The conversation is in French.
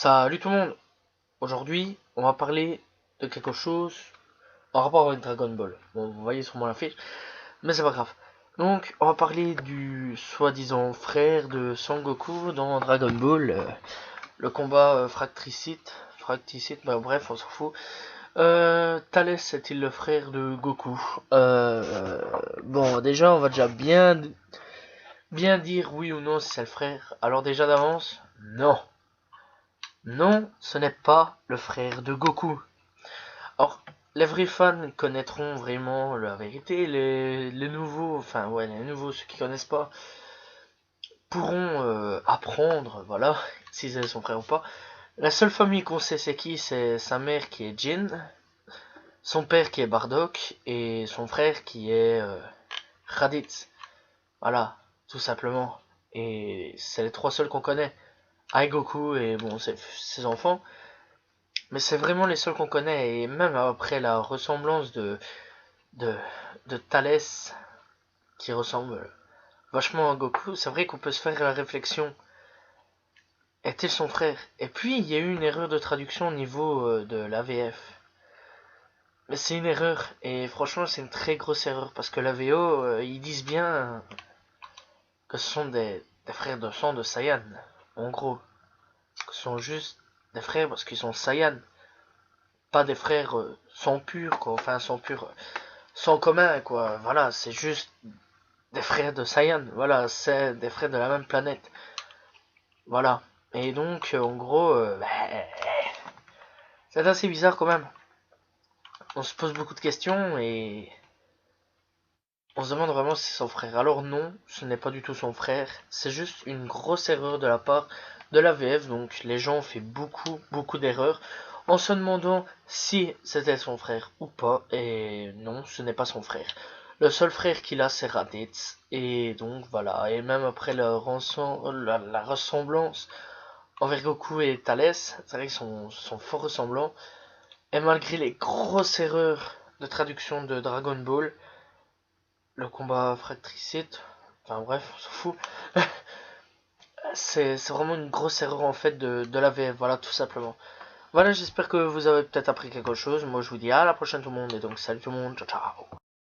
Salut tout le monde. Aujourd'hui, on va parler de quelque chose en rapport avec Dragon Ball. Bon, vous voyez sûrement l'affiche, mais c'est pas grave. Donc, on va parler du soi-disant frère de Son Goku dans Dragon Ball, le combat Fracticite, bah, bref, on s'en fout. Thalès est-il le frère de Goku? Bon, déjà, on va déjà bien dire oui ou non si c'est le frère. Alors déjà d'avance, non. Non, ce n'est pas le frère de Goku. Or, les vrais fans connaîtront vraiment la vérité. Les nouveaux, enfin ouais, les nouveaux, ceux qui connaissent pas, pourront apprendre, voilà, si c'est son frère ou pas. La seule famille qu'on sait c'est qui, c'est sa mère qui est Jin, son père qui est Bardock, et son frère qui est Raditz. Voilà, tout simplement. Et c'est les trois seuls qu'on connaît. Avec Goku et bon, ses enfants. Mais c'est vraiment les seuls qu'on connaît, et même après la ressemblance de, de Thalès, qui ressemble vachement à Goku, c'est vrai qu'on peut se faire la réflexion, est-il son frère? Et puis, il y a eu une erreur de traduction au niveau de l'AVF. Mais c'est une erreur, et franchement, c'est une très grosse erreur, parce que la VO, ils disent bien que ce sont des frères de sang de Saiyan, en gros. Que ce sont juste des frères parce qu'ils sont Saiyan, pas des frères sang pur, quoi. Enfin, sang pur, sans commun, quoi. Voilà, c'est juste des frères de Saiyan. Voilà, c'est des frères de la même planète. Voilà. Et donc, en gros, c'est assez bizarre quand même. On se pose beaucoup de questions et on se demande vraiment si c'est son frère. Alors non, ce n'est pas du tout son frère. C'est juste une grosse erreur de la part de la VF. Donc les gens ont fait beaucoup d'erreurs en se demandant si c'était son frère ou pas. Et non, ce n'est pas son frère. Le seul frère qu'il a, c'est Raditz. Et donc voilà. Et même après la ressemblance envers Goku et Thalès, c'est vrai qu'ils sont fort ressemblants. Et malgré les grosses erreurs de traduction de Dragon Ball, le combat Fractricide, enfin bref, on s'en fout. C'est vraiment une grosse erreur en fait de la VF, voilà, tout simplement. Voilà, j'espère que vous avez peut-être appris quelque chose. Moi, je vous dis à la prochaine tout le monde, et donc salut tout le monde, ciao ciao.